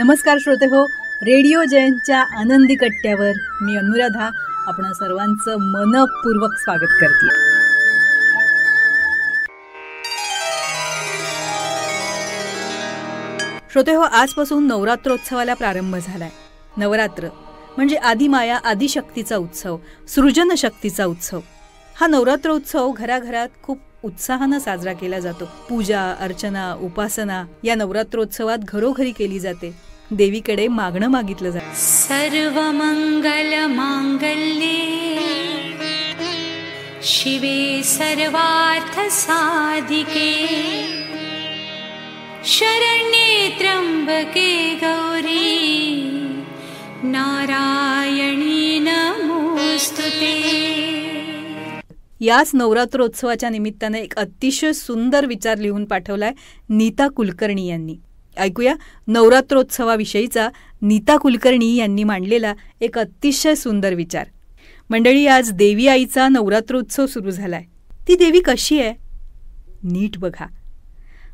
नमस्कार श्रोते हो, रेडिओ जयंतच्या आनंदी कट्ट्यावर मी अनुराधा आपण सर्वांचं मनपूर्वक स्वागत करते. श्रोते हो, आजपासून नवरात्रोत्सवाला प्रारंभ झालाय. नवरात्र म्हणजे आदिमाया आदिशक्तीचा उत्सव, सृजन शक्तीचा उत्सव. हा नवरात्रोत्सव घराघरात खूप उत्साहानं साजरा केला जातो. पूजा अर्चना उपासना या नवरात्रोत्सवात घरोघरी केली जाते. देवीकडे मागणं मागितलं जातं. सर्वमंगल मांगल्ये शिवे सर्वार्थ साधिके शरण्ये त्र्यंबके गौरी नारायणी नमोस्तुते. याच नवरात्रोत्सवाच्या निमित्तानं एक अतिशय सुंदर विचार लिहून पाठवलाय नीता कुलकर्णी यांनी. ऐकूया नवरात्रोत्सवाविषयीचा नीता कुलकर्णी यांनी मांडलेला एक अतिशय सुंदर विचार. मंडळी, आज देवी आईचा नवरात्रोत्सव सुरू झालाय. ती देवी कशी आहे नीट बघा.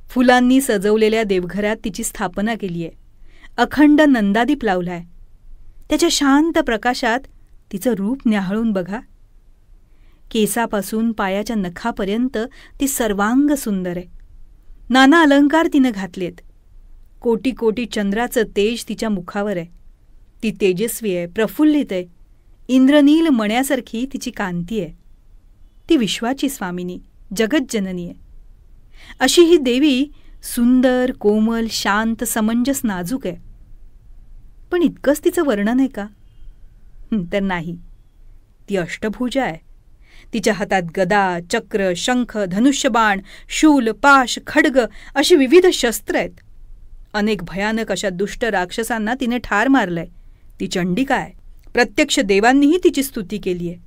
फुलांनी सजवलेल्या देवघरात तिची स्थापना केली आहे. अखंड नंदादीप लावलाय. त्याच्या शांत प्रकाशात तिचं रूप न्याहाळून बघा. केसापासून पायाच्या नखापर्यंत ती सर्वांग सुंदर आहे. नाना अलंकार तिनं घातलेत. कोटी कोटी चंद्राचं तेज तिच्या मुखावर आहे. ती तेजस्वी आहे, प्रफुल्लित आहे. इंद्रनील मण्यासारखी तिची कांती आहे. ती विश्वाची स्वामिनी, जगज्जननी आहे. अशी ही देवी सुंदर, कोमल, शांत, समंजस, नाजूक आहे. पण इतकंच तिचं वर्णन आहे का? तर नाही. ती अष्टभुजा आहे. तिच्या हातात गदा, चक्र, शंख, धनुष्यबाण, शूल, पाश, खड्ग अशी विविध शस्त्र आहेत. अनेक भयानक अशा दुष्ट राक्षसांना तिने ठार मारलंय. ती चंडिका आहे. प्रत्यक्ष देवांनीही तिची स्तुती केली आहे.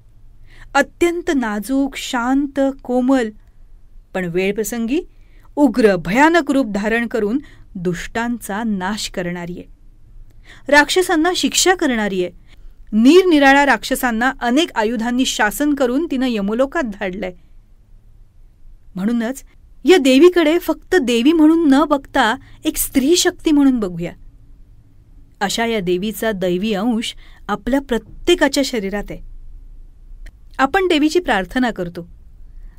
अत्यंत नाजूक, शांत, कोमल, पण वेळप्रसंगी उग्र भयानक रूप धारण करून दुष्टांचा नाश करणारी आहे. राक्षसांना शिक्षा करणारी आहे. निरनिराळ्या राक्षसांना अनेक आयुधांनी शासन करून तिनं यमलोकात धाडलंय. म्हणूनच या देवीकडे फक्त देवी म्हणून न बघता एक स्त्री शक्ती म्हणून बघूया. अशा या देवीचा दैवी अंश आपल्या प्रत्येकाच्या शरीरात आहे. आपण देवीची प्रार्थना करतो.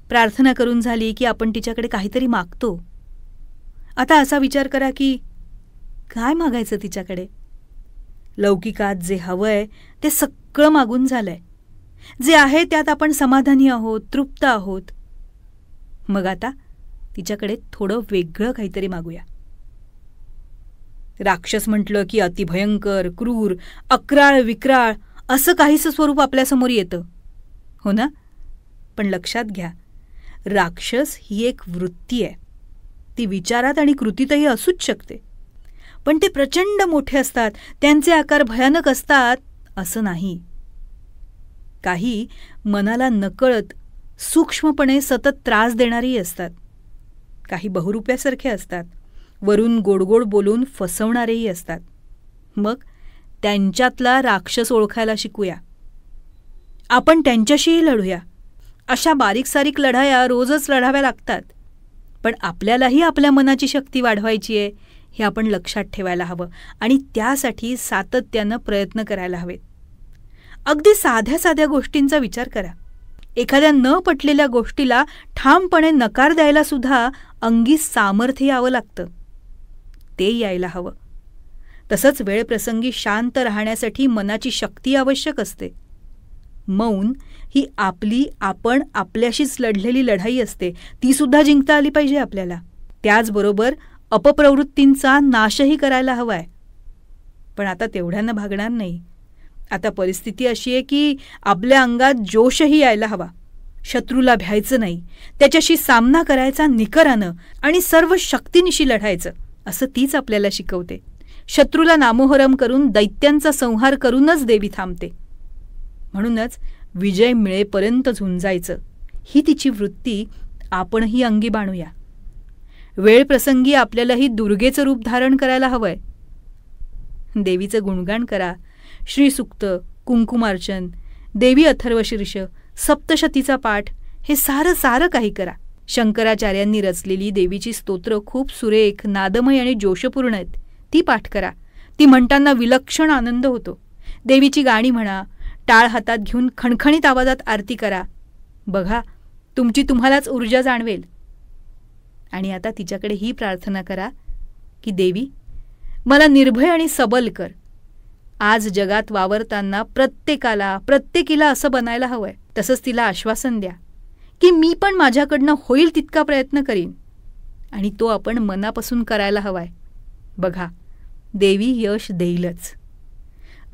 प्रार्थना करून झाली की आपण तिच्याकडे काहीतरी मागतो. आता असा विचार करा की काय मागायचं तिच्याकडे? लौकिकात जे हवंय ते सगळं मागून झालंय. जे आहे त्यात आपण समाधानी आहोत, तृप्त आहोत. मग आता तिच्याकडे थोडं वेगळं काहीतरी मागूया. राक्षस म्हटलं की अतिभयंकर, क्रूर, अक्राळ, विक्राळ असं काहीसं स्वरूप आपल्यासमोर येतं, हो ना? पण लक्षात घ्या, राक्षस ही एक वृत्ती आहे. ती विचारात आणि कृतीतही असूच शकते. पण ते प्रचंड मोठे असतात, त्यांचे आकार भयानक असतात असं नाही. काही मनाला नकळत सूक्ष्मपणे सतत त्रास देणारी असतात. काही बहुरूप्यासारखे असतात, वरून गोडगोड बोलून फसवणारेही असतात. मग त्यांच्यातला राक्षस ओळखायला शिकूया. आपण त्यांच्याशीही लढूया. अशा बारीक सारीक लढाया रोजच लढाव्या लागतात. पण आपल्यालाही आपल्या मनाची शक्ती वाढवायची आहे हे आपण लक्षात ठेवायला हवं आणि त्यासाठी सातत्यानं प्रयत्न करायला हवेत. अगदी साध्या साध्या गोष्टींचा विचार करा. एखाद्या न पटलेल्या गोष्टीला ठामपणे नकार द्यायला सुद्धा अंगी सामर्थ्य यावं लागतं. ते यायला हवं. तसंच वेळप्रसंगी शांत राहण्यासाठी मनाची शक्ती आवश्यक असते. मौन ही आपण आपल्याशीच लढलेली लढाई असते. ती सुद्धा जिंकता आली पाहिजे आपल्याला. त्याचबरोबर अपप्रवृत्तींचा नाशही करायला हवाय. पण आता तेवढ्यानं भागणार नाही. आता परिस्थिती अशी आहे की आपल्या अंगात जोशही यायला हवा. शत्रूला भ्यायचं नाही, त्याच्याशी सामना करायचा निकरानं आणि सर्व शक्तीनिशी लढायचं असं तीच आपल्याला शिकवते. शत्रूला नामोहरम करून दैत्यांचा संहार करूनच देवी थांबते. म्हणूनच विजय मिळेपर्यंत झुंजायचं ही तिची वृत्ती आपणही अंगी बाणूया. वेळप्रसंगी आपल्यालाही दुर्गेचं रूप धारण करायला हवंय. देवीचं गुणगान करा. श्रीसूक्त, कुंकुमार्चन, देवी अथर्वशीर्ष, सप्तशतीचा पाठ हे सारं काही करा. शंकराचार्यांनी रचलेली देवीची स्तोत्र खूप सुरेख, नादमय आणि जोशपूर्ण आहेत. ती पाठ करा. ती म्हणताना विलक्षण आनंद होतो. देवीची गाणी म्हणा, टाळ हातात घेऊन खणखणीत आवाजात आरती करा. बघा, तुमची तुम्हालाच ऊर्जा जाणवेल. आणि आता तिच्याकडे ही प्रार्थना करा की देवी, मला निर्भय आणि सबल कर. आज जगात वावरताना प्रत्येकीला असं बनायला हवंय. तसंच तिला आश्वासन द्या की मी पण माझ्याकडनं होईल तितका प्रयत्न करीन, आणि तो आपण मनापासून करायला हवाय. बघा, देवी यश देईलच.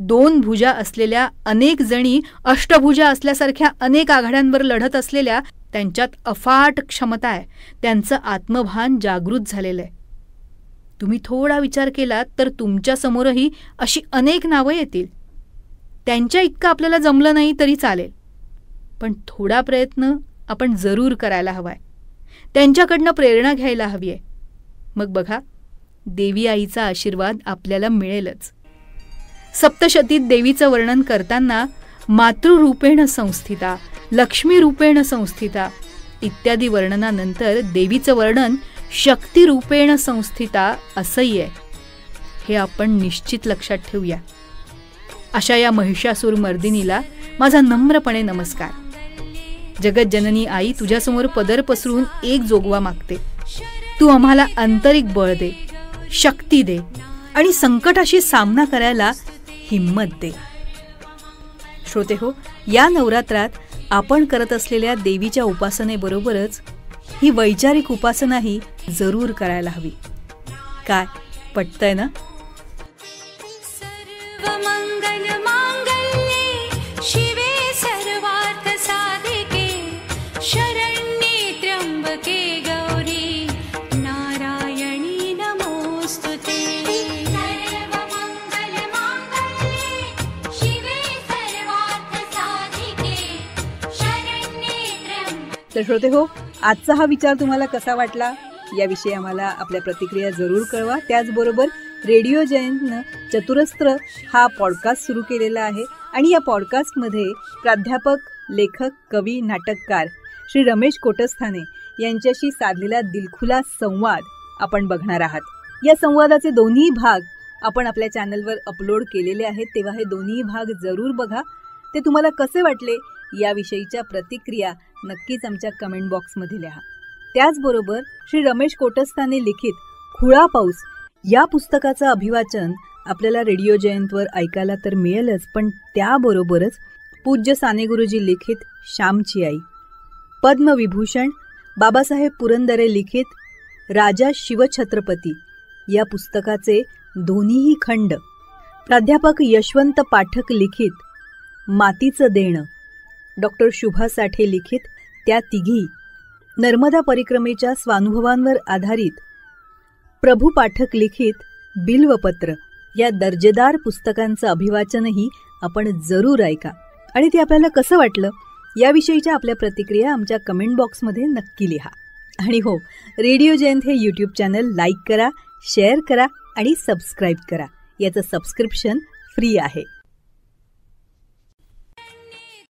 2 भुजा असलेल्या अनेक जणी अष्टभुजा असल्यासारख्या अनेक आघाड्यांवर लढत असलेल्या त्यांच्यात अफाट क्षमता आहे. त्यांचं आत्मभान जागृत झालेलं आहे. तुम्ही थोडा विचार केलात तर तुमच्यासमोरही अशी अनेक नावं येतील. त्यांच्या इतकं आपल्याला जमलं नाही तरी चालेल, पण थोडा प्रयत्न आपण जरूर करायला हवाय. त्यांच्याकडनं प्रेरणा घ्यायला हवी आहे. मग बघा, देवी आईचा आशीर्वाद आपल्याला मिळेलच. सप्तशतीत देवीचं वर्णन करताना मातृरूपेण संस्थिता, लक्ष्मीरूपेण संस्थिता इत्यादी वर्णनानंतर देवीचं वर्णन शक्तिरूपेण संस्थिता असंही आहे. हे आपण निश्चित लक्षात ठेवूया. अशा या महिषासूर मर्दिनीला माझा नम्रपणे नमस्कार. जगज्जननी आई, तुझ्यासमोर पदर पसरून एक जोगवा मागते. तू आम्हाला आंतरिक बळ दे, शक्ती दे आणि संकटाशी सामना करायला हिम्मत दे. श्रोते हो, या नवरात्रात आपण करत असलेल्या देवीच्या उपासनेबरोबरच ही वैचारिक उपासनाही जरूर करायला हवी. काय पटतंय ना? शिवे सर्वार्थ साधिके शरण्ये त्र्यंबके गौरी नारायणी नमोस्तुते. सर्वमंगल मांगल्ये शिवे सर्वार्थ साधिके शरण्ये त्र्यंबके. तर श्रोते हो, आजचा हा विचार तुम्हाला कसा वाटला याविषयी आम्हाला आपल्या प्रतिक्रिया जरूर कळवा. त्याचबरोबर रेडिओ जयंतनं चतुरस्त्र हा पॉडकास्ट सुरू केलेला आहे आणि या पॉडकास्टमध्ये प्राध्यापक, लेखक, कवी, नाटककार श्री रमेश कोटस्थाने यांच्याशी साधलेला दिलखुलास संवाद आपण बघणार आहात. या संवादाचे दोन्ही भाग आपण आपल्या चॅनलवर अपलोड केलेले आहेत, तेव्हा हे दोन्ही भाग जरूर बघा. ते तुम्हाला कसे वाटले याविषयीच्या प्रतिक्रिया नक्कीच आमच्या कमेंट बॉक्समध्ये लिहा. त्याचबरोबर श्री रमेश कोटस्थाने लिखित खुळा पाऊस या पुस्तकाचं अभिवाचन आपल्याला रेडिओ जयंतवर ऐकायला तर मिळेलच, पण त्याबरोबरच पूज्य साने गुरुजी लिखित श्यामची आई, पद्मविभूषण बाबासाहेब पुरंदरे लिखित राजा शिवछत्रपती या पुस्तकाचे दोन्हीही खंड, प्राध्यापक यशवंत पाठक लिखित मातीचं देणं, डॉक्टर शुभा साठे लिखित त्या तिघी, नर्मदा परिक्रमेच्या स्वानुभवांवर आधारित प्रभू पाठक लिखित बिल्वपत्र या दर्जेदार पुस्तकांचं अभिवाचनही आपण जरूर ऐका. आणि ते आपल्याला कसं वाटलं याविषयीच्या आपल्या प्रतिक्रिया आमच्या कमेंट बॉक्समध्ये नक्की लिहा. आणि हो, रेडिओ जयंत हे यूट्यूब चॅनल लाईक करा, शेअर करा आणि सबस्क्राईब करा. याचं सबस्क्रिप्शन फ्री आहे.